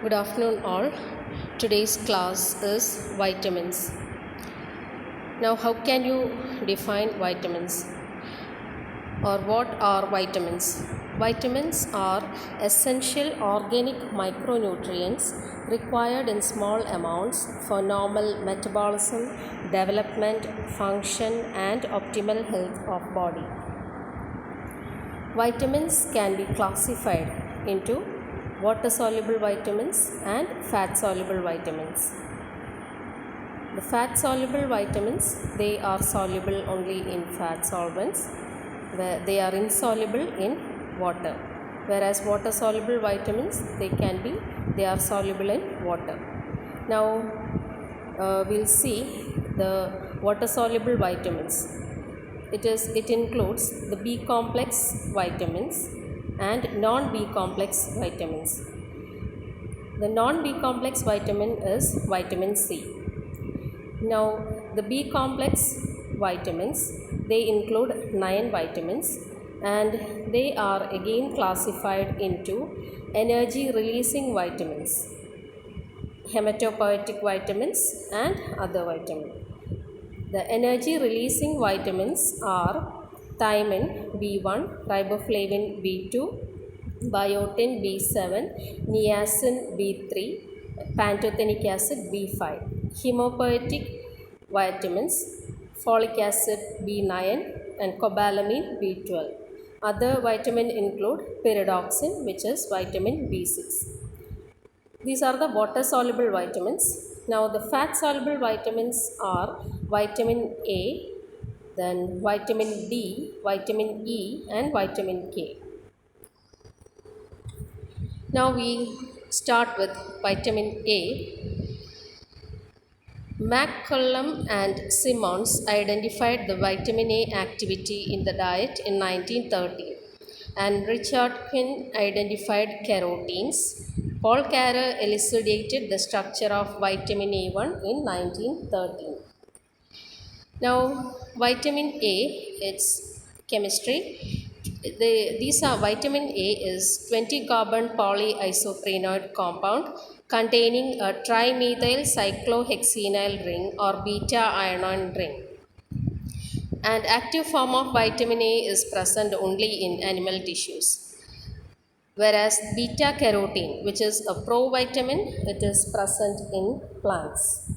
Good afternoon, all. Today's class is vitamins. Now, how can you define vitamins or what are vitamins? Vitamins are essential organic micronutrients required in small amounts for normal metabolism, development, function, and optimal health of body. Vitamins can be classified into water-soluble vitamins and fat-soluble vitamins. The fat-soluble vitamins, they are soluble only in fat solvents, where they are insoluble in water. Whereas water-soluble vitamins, they are soluble in water. Now, we'll see the water-soluble vitamins. It includes the B complex vitamins and non-B complex vitamins. The non-B complex vitamin is vitamin C. Now, the B complex vitamins, they include 9 vitamins and they are again classified into energy releasing vitamins, hematopoietic vitamins and other vitamins. The energy releasing vitamins are thiamine B1, riboflavin B2, biotin B7, niacin B3, pantothenic acid B5. Hemopoietic vitamins, folic acid B9 and cobalamin B12. Other vitamins include pyridoxine, which is vitamin B6. These are the water-soluble vitamins. Now, the fat-soluble vitamins are vitamin A, then vitamin D, vitamin E, and vitamin K. Now, we start with vitamin A. McCollum and Simmons identified the vitamin A activity in the diet in 1930, and Richard Quinn identified carotenes. Paul Carrer elucidated the structure of vitamin A1 in 1913. Now, vitamin A, its chemistry. These are vitamin A is 20 carbon polyisoprenoid compound containing a trimethyl cyclohexenyl ring or beta iron ring. And active form of vitamin A is present only in animal tissues. Whereas beta carotene, which is a provitamin, it is present in plants.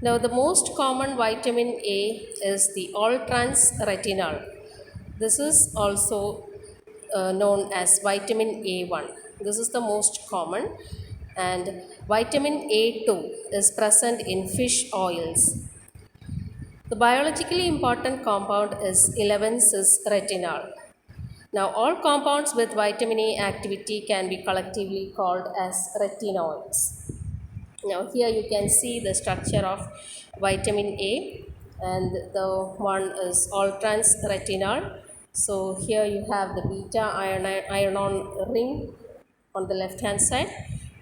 Now, the most common vitamin A is the all-trans retinol. This is also known as vitamin A1. This is the most common, and vitamin A2 is present in fish oils. The biologically important compound is 11-cis retinol. Now, all compounds with vitamin A activity can be collectively called as retinoids. Now, here you can see the structure of vitamin A, and the one is all-trans retinol. So, here you have the beta iron ring on the left hand side.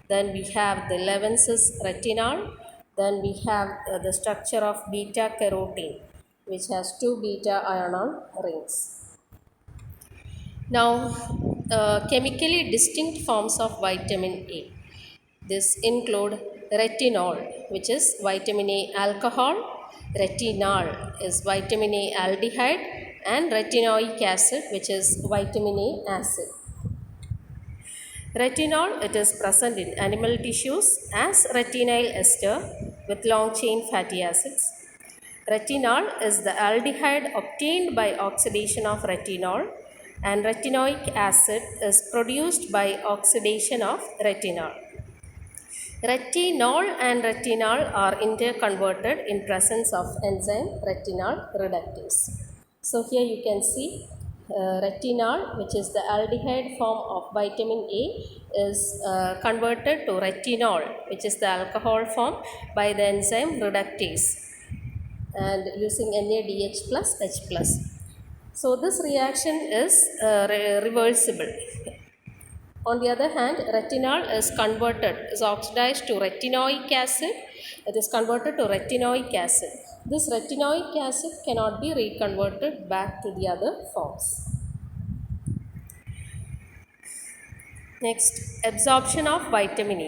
Then we have the 11-cis retinol. Then we have the structure of beta carotene, which has 2 beta iron rings. Now, chemically distinct forms of vitamin A. This include retinol, which is vitamin A alcohol, retinol is vitamin A aldehyde, and retinoic acid, which is vitamin A acid. Retinol, it is present in animal tissues as retinyl ester with long chain fatty acids. Retinol is the aldehyde obtained by oxidation of retinol, and retinoic acid is produced by oxidation of retinol. Retinol and retinol are interconverted in presence of enzyme retinol reductase. So here you can see retinol, which is the aldehyde form of vitamin A, is converted to retinol, which is the alcohol form, by the enzyme reductase and using NADH plus H plus. So this reaction is reversible. On the other hand, retinol is oxidized to retinoic acid. It is converted to retinoic acid. This retinoic acid cannot be reconverted back to the other forms. Next, absorption of vitamin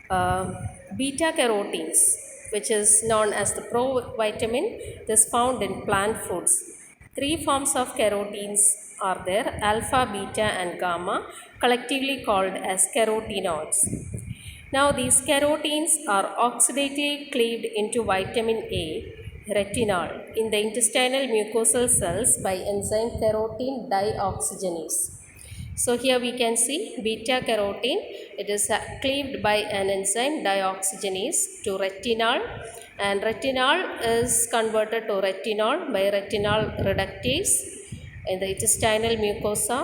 A. Beta carotenes, which is known as the provitamin, is found in plant foods. Three forms of carotenes are there: alpha, beta, and gamma, collectively called as carotenoids. Now, these carotenes are oxidatively cleaved into vitamin A, retinol, in the intestinal mucosal cells by enzyme carotene dioxygenase. So here we can see beta carotene. It is cleaved by an enzyme dioxygenase to retinol, and retinol is converted to retinol by retinol reductase in the intestinal mucosa.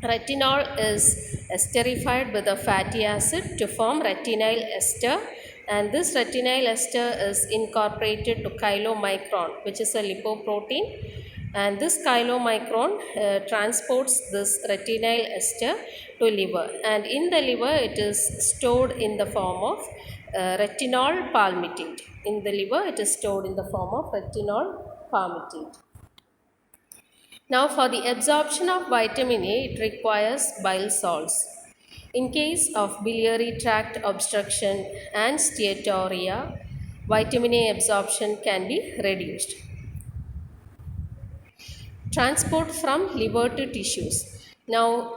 Retinol is esterified with a fatty acid to form retinyl ester, and this retinyl ester is incorporated to chylomicron, which is a lipoprotein, and this chylomicron transports this retinyl ester to liver, and in the liver it is stored in the form of retinol palmitate. In the liver it is stored in the form of retinol palmitate. Now, for the absorption of vitamin A, it requires bile salts. In case of biliary tract obstruction and steatorrhea, vitamin A absorption can be reduced. Transport from liver to tissues. Now,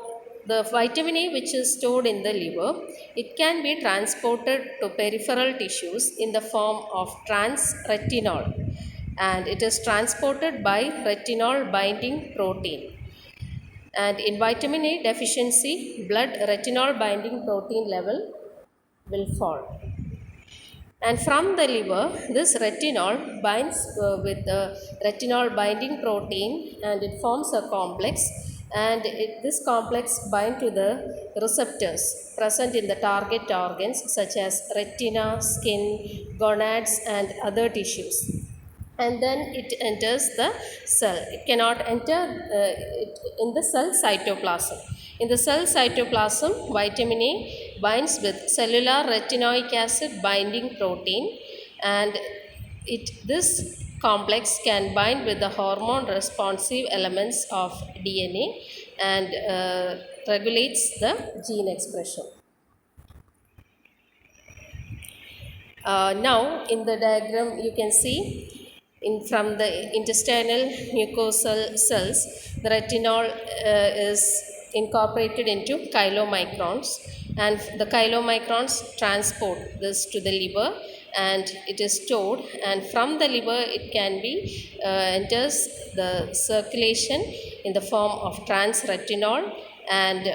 the vitamin A which is stored in the liver, it can be transported to peripheral tissues in the form of transretinol, and it is transported by retinol binding protein. And in vitamin A deficiency, blood retinol binding protein level will fall. And from the liver, this retinol binds with the retinol binding protein, and it forms a complex, and this complex binds to the receptors present in the target organs such as retina, skin, gonads, and other tissues, and then it enters the cell. It cannot enter in the cell cytoplasm. In the cell cytoplasm, vitamin A binds with cellular retinoic acid binding protein, and this complex can bind with the hormone responsive elements of DNA and regulates the gene expression. Now, in the diagram, you can see from the intestinal mucosal cells, the retinol is incorporated into chylomicrons, and the chylomicrons transport this to the liver, and it is stored, and from the liver it can be enters the circulation in the form of transretinol, and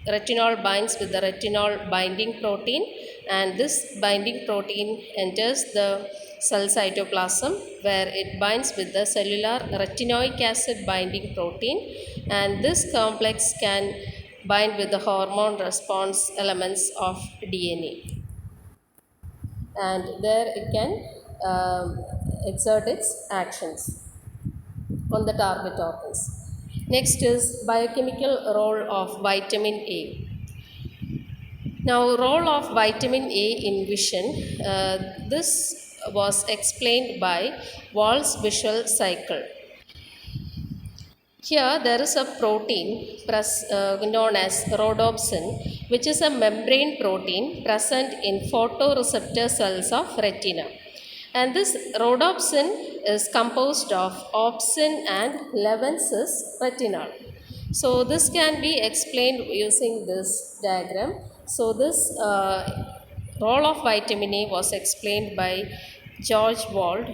retinol binds with the retinol binding protein, and this binding protein enters the cell cytoplasm where it binds with the cellular retinoic acid binding protein, and this complex can bind with the hormone response elements of DNA, and there it can exert its actions on the target organs. Next is biochemical role of vitamin A. Now, role of vitamin A in vision. This was explained by Wall's visual cycle. Here there is a protein known as rhodopsin, which is a membrane protein present in photoreceptor cells of retina. And this rhodopsin is composed of opsin and 11-cis retinol. So this can be explained using this diagram. So this role of vitamin A was explained by George Wald,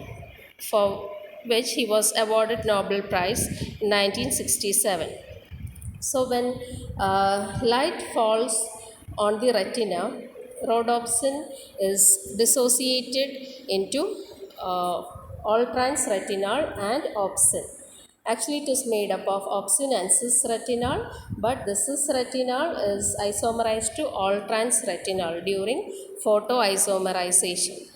for which he was awarded Nobel Prize in 1967. So when light falls on the retina, rhodopsin is dissociated into all-trans retinol and opsin. Actually, it is made up of opsin and cis retinol, but the cis retinol is isomerized to all-trans retinol during photoisomerization.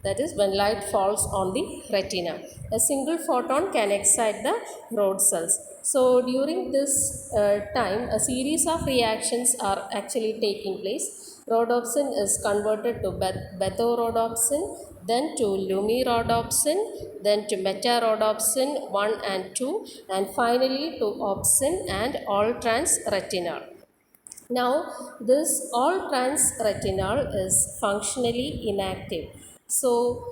That is when light falls on the retina. A single photon can excite the rod cells. So during this time, a series of reactions are actually taking place. Rhodopsin is converted to beta-rhodopsin, then to lumirhodopsin, then to meta-rhodopsin 1 and 2, and finally to opsin and all-trans retinol. Now, this all trans retinol is functionally inactive. So,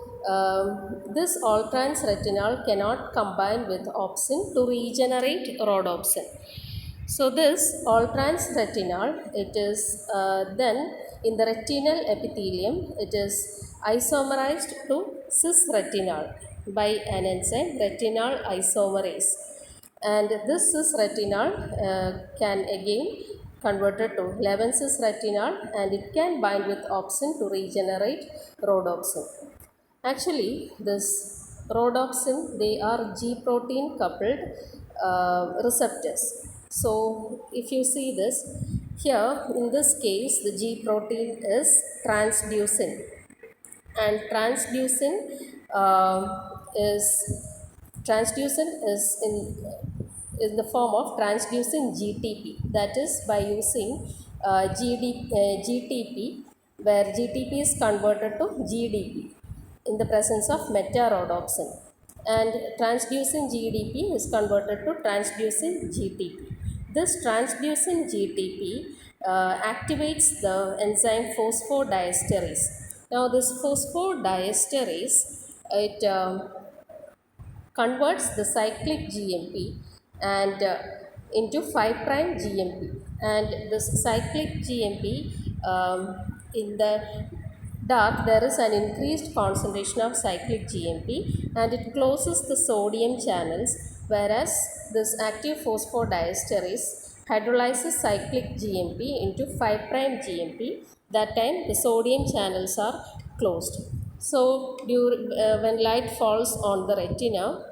this all trans retinol cannot combine with opsin to regenerate rhodopsin. So, this all trans retinol, it is then in the retinal epithelium, it is isomerized to cis retinol by an enzyme retinol isomerase, and this cis retinol can again converted to 11 cis retinol, and it can bind with opsin to regenerate rhodopsin. Actually, this rhodopsin, they are G protein coupled receptors. So if you see this here, in this case the G protein is transducin, and uh, is transducin is the form of transducin GTP, that is by using GTP, where GTP is converted to GDP in the presence of metarhodopsin, and transducin GDP is converted to transducin GTP. This transducin GTP activates the enzyme phosphodiesterase. Now, this phosphodiesterase, it converts the cyclic GMP and into 5' GMP, and this cyclic GMP, in the dark there is an increased concentration of cyclic GMP, and it closes the sodium channels, whereas this active phosphodiesterase hydrolyzes cyclic GMP into 5' GMP. That time the sodium channels are closed. So, when light falls on the retina,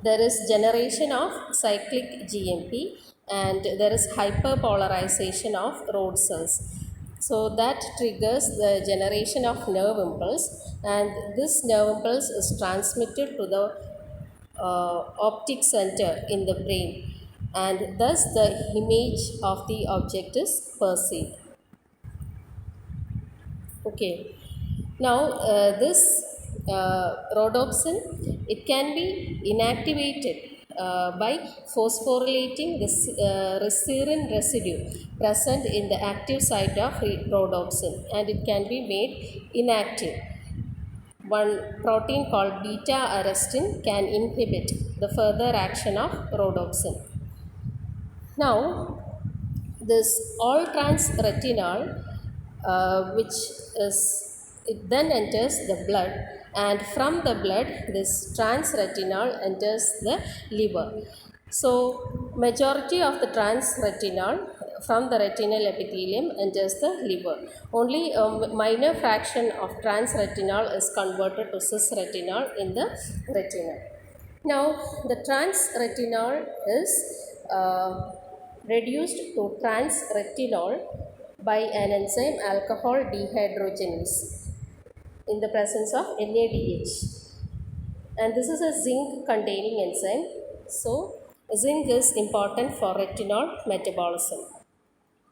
there is generation of cyclic GMP, and there is hyperpolarization of rod cells. So that triggers the generation of nerve impulse, and this nerve impulse is transmitted to the optic center in the brain, and thus the image of the object is perceived. Okay. Now, this rhodopsin, it can be inactivated by phosphorylating the serine residue present in the active site of rhodopsin, and it can be made inactive. One protein called beta arrestin can inhibit the further action of rhodopsin. Now, this all trans retinol, which is, it then enters the blood, and from the blood this trans retinol enters the liver. So majority of the trans retinol from the retinal epithelium enters the liver. Only a minor fraction of trans retinol is converted to cis retinol in the retina. Now, the trans retinol is reduced to trans retinol by an enzyme alcohol dehydrogenase in the presence of NADH, and this is a zinc containing enzyme. So, zinc is important for retinol metabolism.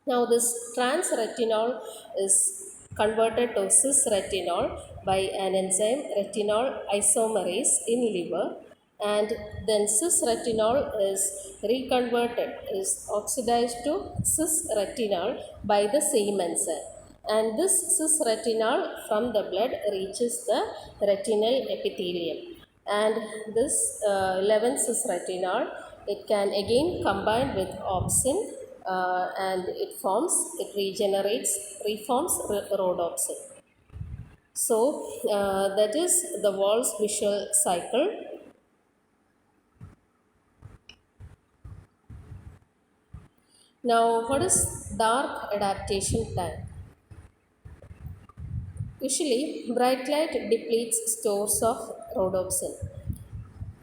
Now, this trans retinol is converted to cis retinol by an enzyme retinol isomerase in liver, and then cis retinol is reconverted, is oxidized to cis retinol by the same enzyme, and this cis retinol from the blood reaches the retinal epithelium, and this 11 cis retinol, it can again combine with opsin, and it regenerates, reforms rhodopsin. So that is the Wall's visual cycle. Now, what is dark adaptation time? Usually, bright light depletes stores of rhodopsin.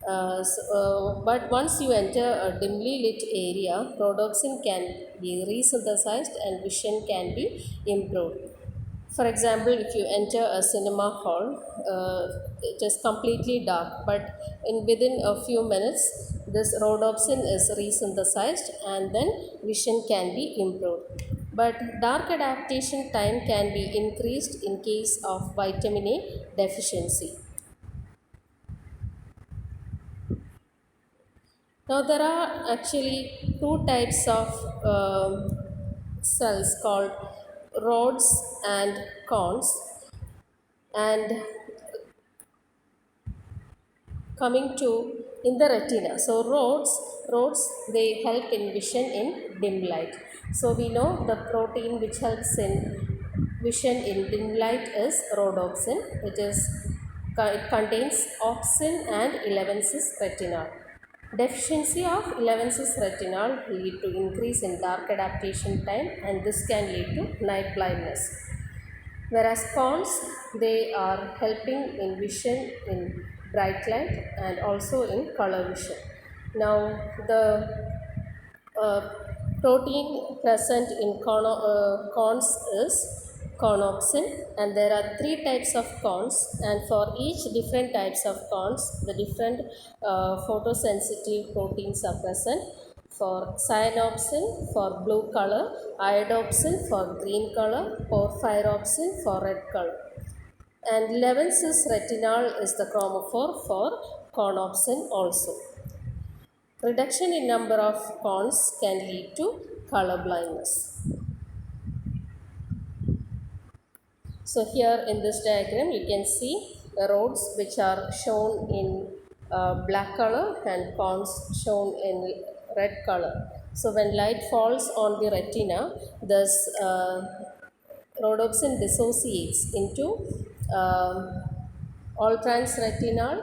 But once you enter a dimly lit area, rhodopsin can be resynthesized and vision can be improved. For example, if you enter a cinema hall, it is completely dark, but within a few minutes, this rhodopsin is resynthesized and then vision can be improved. But dark adaptation time can be increased in case of vitamin A deficiency. Now, there are actually two types of cells called rods and cones. And coming to in the retina, so rods they help in vision in dim light. So we know the protein which helps in vision in dim light is rhodopsin. It contains opsin and 11 cis retinol. Deficiency of 11 cis retinol lead to increase in dark adaptation time, and this can lead to night blindness. Whereas cones, they are helping in vision in bright light and also in color vision. Now the uh, protein present in cones is conopsin, and there are three types of cones, and for each different types of cones the different photosensitive proteins are present. For cyanopsin for blue color, iodopsin for green color, porphyropsin for red color, and 11 cis retinol is the chromophore for conopsin also. Reduction in number of cones can lead to color blindness. So here in this diagram you can see the rods which are shown in black color and cones shown in red color. So when light falls on the retina, this rhodopsin dissociates into all trans retinol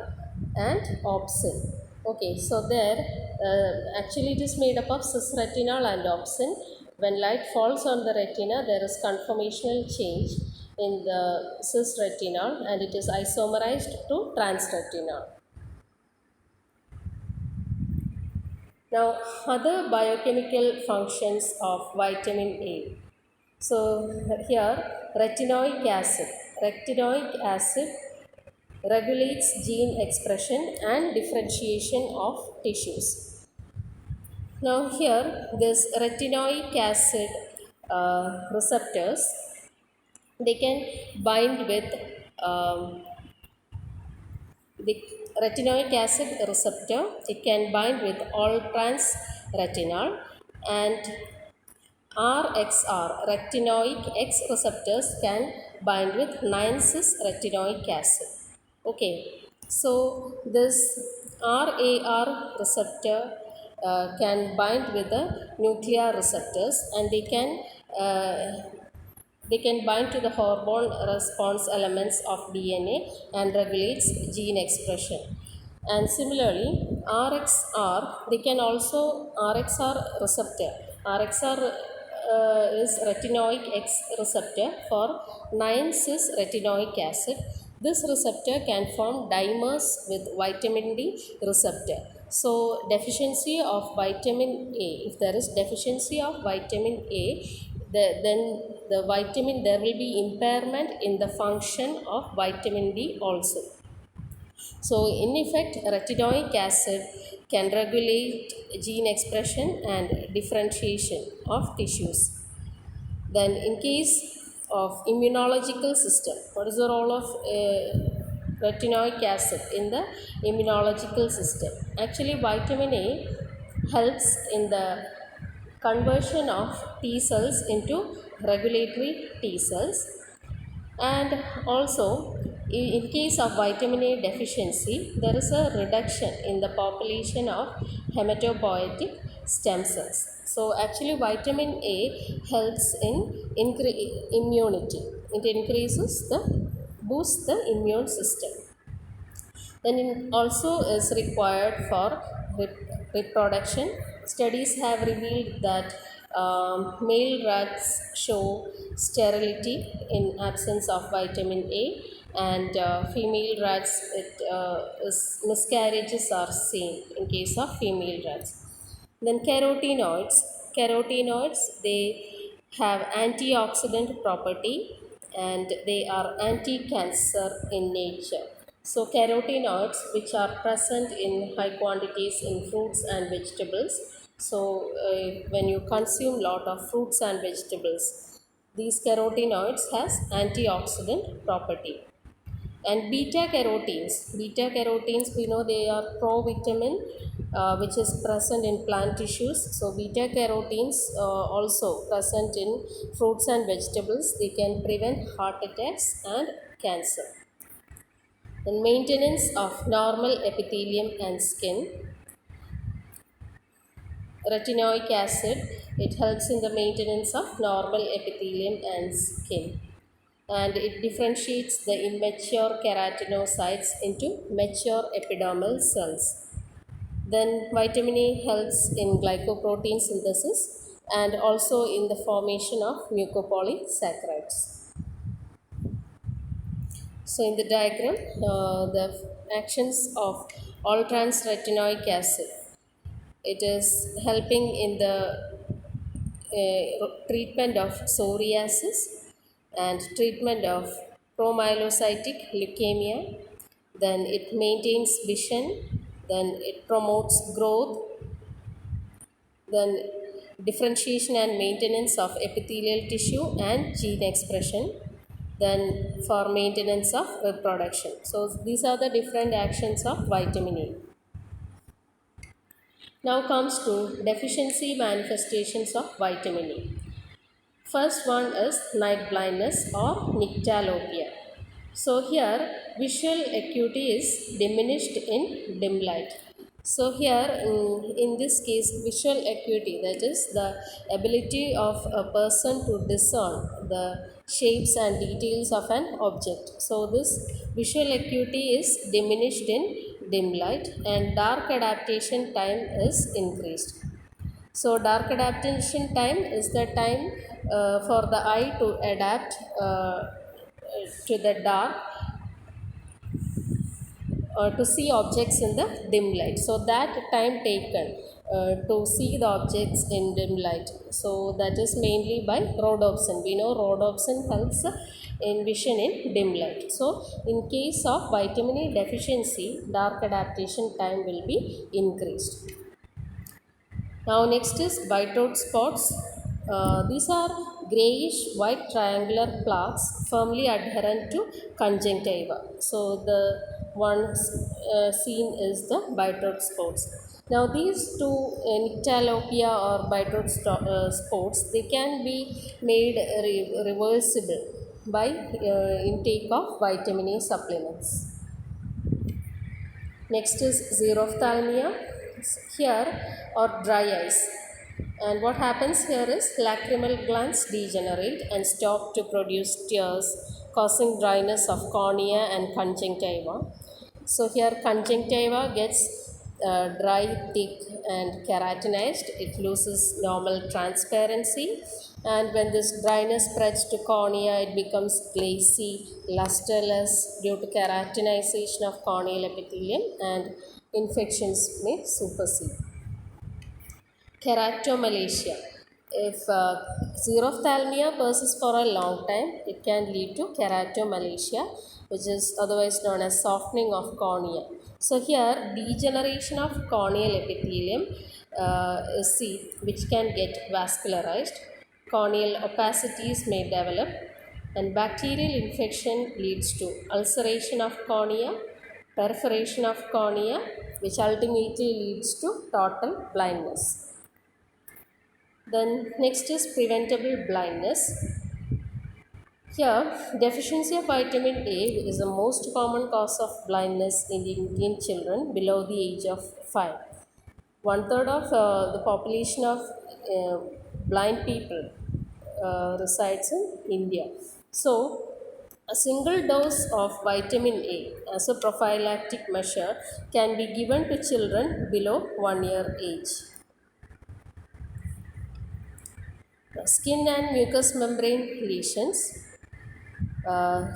and opsin. Okay, so there actually it is made up of cis retinol and opsin. When light falls on the retina, there is conformational change in the cis retinol and it is isomerized to trans retinol. Now, other biochemical functions of vitamin A. So here retinoic acid. Retinoic acid regulates gene expression and differentiation of tissues. Now here this retinoic acid receptors, they can bind with the retinoic acid receptor. It can bind with all trans retinol, and RXR retinoic X receptors can bind with 9-cis retinoic acid. Okay, so this RAR receptor can bind with the nuclear receptors, and they can bind to the hormone response elements of DNA and regulates gene expression. And similarly, RXR, they can also RXR receptor. RXR is retinoic X receptor for 9-cis retinoic acid. This receptor can form dimers with vitamin D receptor. So deficiency of vitamin A, if there is deficiency of vitamin A, then the vitamin, there will be impairment in the function of vitamin D also. So in effect, retinoic acid can regulate gene expression and differentiation of tissues. Then in case of immunological system, what is the role of retinoic acid in the immunological system? Actually, vitamin A helps in the conversion of T cells into regulatory T cells, and also in case of vitamin A deficiency, there is a reduction in the population of hematopoietic stem cells. So actually vitamin A helps in immunity. It increases the boosts the immune system. Then it also is required for reproduction. Studies have revealed that male rats show sterility in absence of vitamin A, and female rats, miscarriages are seen in case of female rats. Then carotenoids, they have antioxidant property and they are anti-cancer in nature. So carotenoids, which are present in high quantities in fruits and vegetables. So when you consume lot of fruits and vegetables, these carotenoids has antioxidant property. And beta carotenes, we know they are provitamin which is present in plant tissues. So beta carotenes also present in fruits and vegetables. They can prevent heart attacks and cancer. Then maintenance of normal epithelium and skin. Retinoic acid, it helps in the maintenance of normal epithelium and skin, and it differentiates the immature keratinocytes into mature epidermal cells. Then vitamin A helps in glycoprotein synthesis and also in the formation of mucopolysaccharides. So in the diagram, the actions of all-trans retinoic acid, it is helping in the treatment of psoriasis and treatment of promyelocytic leukemia. Then it maintains vision, then it promotes growth, then differentiation and maintenance of epithelial tissue and gene expression, then for maintenance of reproduction. So these are the different actions of vitamin A. Now comes to deficiency manifestations of vitamin A. First one is night blindness or nyctalopia. So here visual acuity is diminished in dim light. So here in this case visual acuity, that is the ability of a person to discern the shapes and details of an object. So this visual acuity is diminished in dim light and dark adaptation time is increased. So dark adaptation time is the time for the eye to adapt to the dark, to see objects in the dim light. So that time taken to see the objects in dim light, so that is mainly by rhodopsin. We know rhodopsin helps in vision in dim light. So in case of vitamin A deficiency, dark adaptation time will be increased. Now next is whiteout spots. These are grayish white triangular plaques firmly adherent to conjunctiva. So the one seen is the whiteout spots. Now these two nyctalopia or whiteout spots, they can be made reversible by intake of vitamin A supplements. Next is xerophthalmia. Here or dry eyes. And what happens here is lacrimal glands degenerate and stop to produce tears, causing dryness of cornea and conjunctiva. So here conjunctiva gets dry, thick and keratinized. It loses normal transparency, and when this dryness spreads to cornea, it becomes glassy, lusterless due to keratinization of corneal epithelium, and infections may supersede. Keratomalacia. If xerophthalmia persists for a long time, it can lead to keratomalacia, which is otherwise known as softening of cornea. So here degeneration of corneal epithelium is seen, which can get vascularized. Corneal opacities may develop, and bacterial infection leads to ulceration of cornea, perforation of cornea, which ultimately leads to total blindness. Then next is preventable blindness. Here, deficiency of vitamin A is the most common cause of blindness in Indian children below the age of 5. One third of the population of blind people resides in India. So, a single dose of vitamin A as a prophylactic measure can be given to children below 1 year age. Skin and mucous membrane lesions.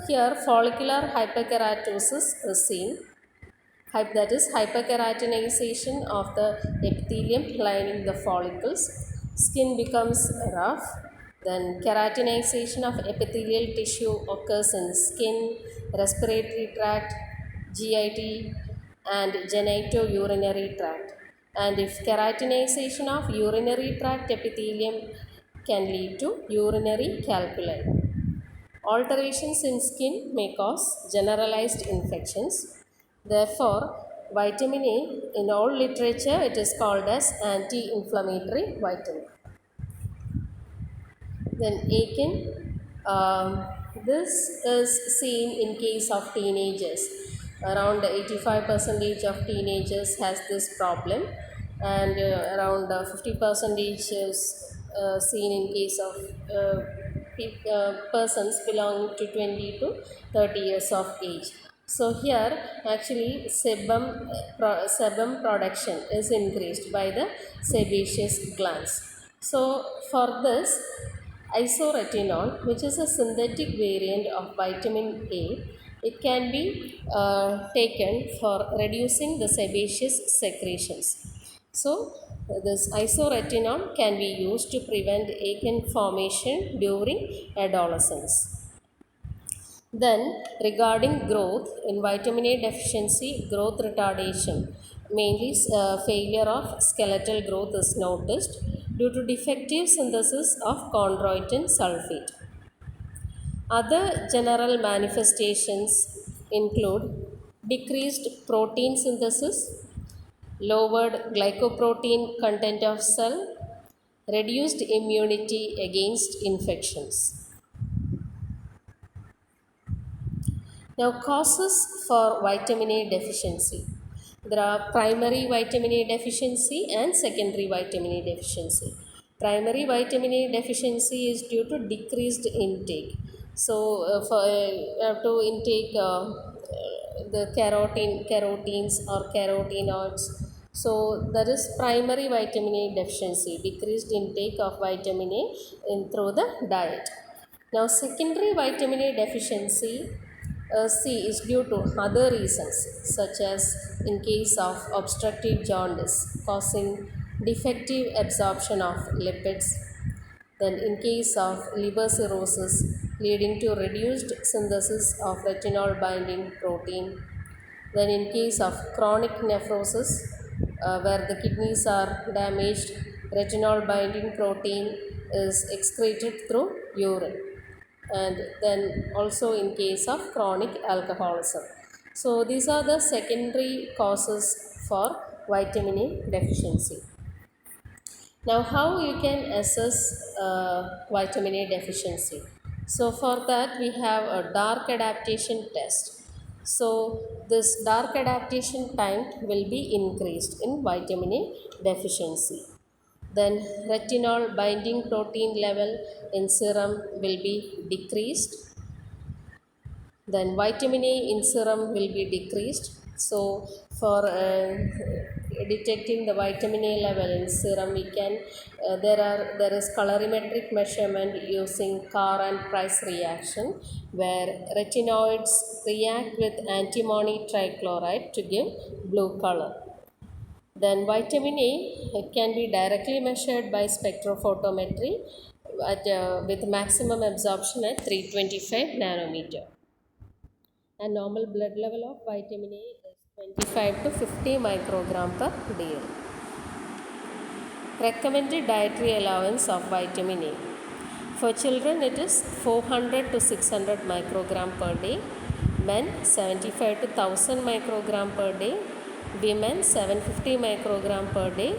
Here follicular hyperkeratosis is seen, that is hyperkeratinization of the epithelium lining the follicles. Skin becomes rough, then keratinization of epithelial tissue occurs in skin, respiratory tract, GIT and genitourinary tract. And if keratinization of urinary tract epithelium can lead to urinary calculi. Alterations in skin may cause generalized infections. Therefore, vitamin A in all literature it is called as anti-inflammatory vitamin. Then Akin, this is seen in case of teenagers. Around 85% of teenagers has this problem, and around 50% is seen in case of persons belonging to 20 to 30 years of age. So here actually sebum production is increased by the sebaceous glands. So for this, isoretinol, which is a synthetic variant of vitamin A, it can be taken for reducing the sebaceous secretions. So, this isoretinol can be used to prevent acne formation during adolescence. Then, regarding growth, in vitamin A deficiency, growth retardation, mainly failure of skeletal growth is noticed due to defective synthesis of chondroitin sulfate. Other general manifestations include decreased protein synthesis, lowered glycoprotein content of cell, reduced immunity against infections. Now, causes for vitamin A deficiency. There are primary vitamin A deficiency and secondary vitamin A deficiency. Primary vitamin A deficiency is due to decreased intake. So, you have to intake the carotenes or carotenoids. So, that is primary vitamin A deficiency, decreased intake of vitamin A through the diet. Now, secondary vitamin A deficiency C is due to other reasons, such as in case of obstructive jaundice causing defective absorption of lipids, then in case of liver cirrhosis leading to reduced synthesis of retinol binding protein, then in case of chronic nephrosis where the kidneys are damaged, retinol binding protein is excreted through urine, and then also in case of chronic alcoholism. So these are the secondary causes for vitamin A deficiency. Now, how you can assess vitamin A deficiency? So for that we have a dark adaptation test. So this dark adaptation time will be increased in vitamin A deficiency. Then retinol binding protein level in serum will be decreased. Then vitamin A in serum will be decreased. So for detecting the vitamin A level in serum, we can there is colorimetric measurement using Carr and Price reaction, where retinoids react with antimony trichloride to give blue color. Then vitamin A can be directly measured by spectrophotometry with maximum absorption at 325 nanometer. And normal blood level of vitamin A is 25 to 50 microgram per day. Recommended dietary allowance of vitamin A. For children it is 400 to 600 microgram per day, men 75 to 1000 microgram per day, women 750 microgram per day,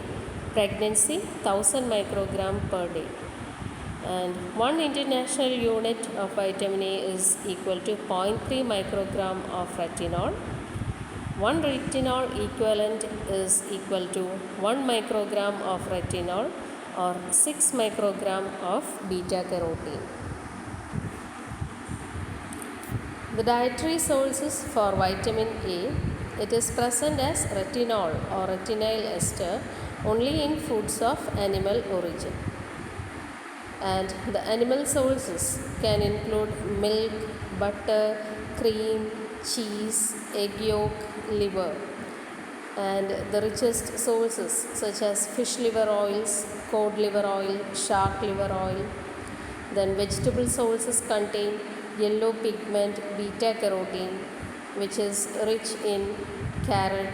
pregnancy 1000 microgram per day. And 1 international unit of vitamin A is equal to 0.3 microgram of retinol. 1 retinol equivalent is equal to 1 microgram of retinol or 6 microgram of beta carotene. The dietary sources for vitamin A, it is present as retinol or retinyl ester only in foods of animal origin. And the animal sources can include milk, butter, cream, cheese, egg yolk, liver. And the richest sources such as fish liver oils, cod liver oil, shark liver oil. Then vegetable sources contain yellow pigment beta carotene, which is rich in carrot.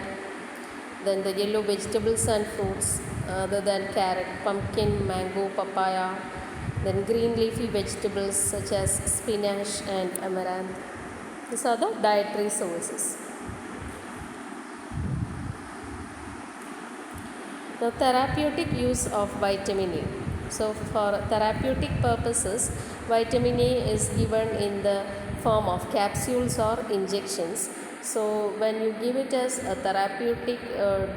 Then the yellow vegetables and fruits other than carrot, pumpkin, mango, papaya. Then green leafy vegetables such as spinach and amaranth. These are the dietary sources. The therapeutic use of vitamin A. So, for therapeutic purposes, vitamin A is given in the form of capsules or injections. So, when you give it as a therapeutic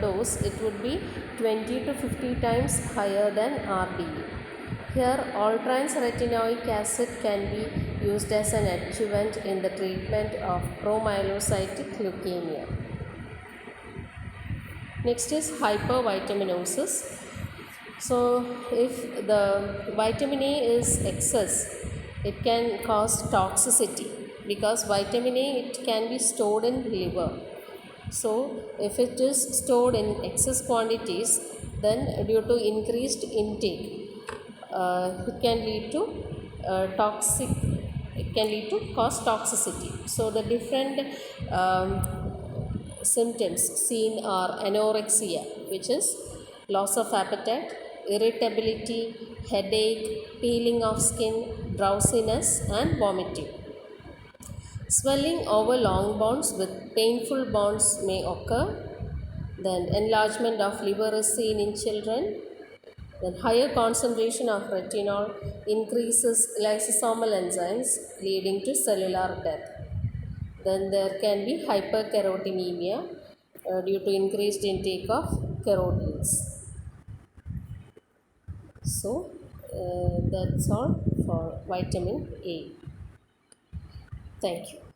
dose, it would be 20 to 50 times higher than RDA. Here, all-trans retinoic acid can be used as an adjuvant in the treatment of promyelocytic leukemia. Next is hypervitaminosis. So, if the vitamin A is excess, it can cause toxicity because vitamin A it can be stored in liver. So, if it is stored in excess quantities, then due to increased intake, it can lead to toxic. It can lead to cause toxicity. So, the different symptoms seen are anorexia, which is loss of appetite, irritability, headache, peeling of skin, drowsiness, and vomiting. Swelling over long bonds with painful bonds may occur. Then, enlargement of liver is seen in children. Then, higher concentration of retinol increases lysosomal enzymes, leading to cellular death. Then there can be hypercarotenemia due to increased intake of carotenes. So that's all for vitamin A. Thank you.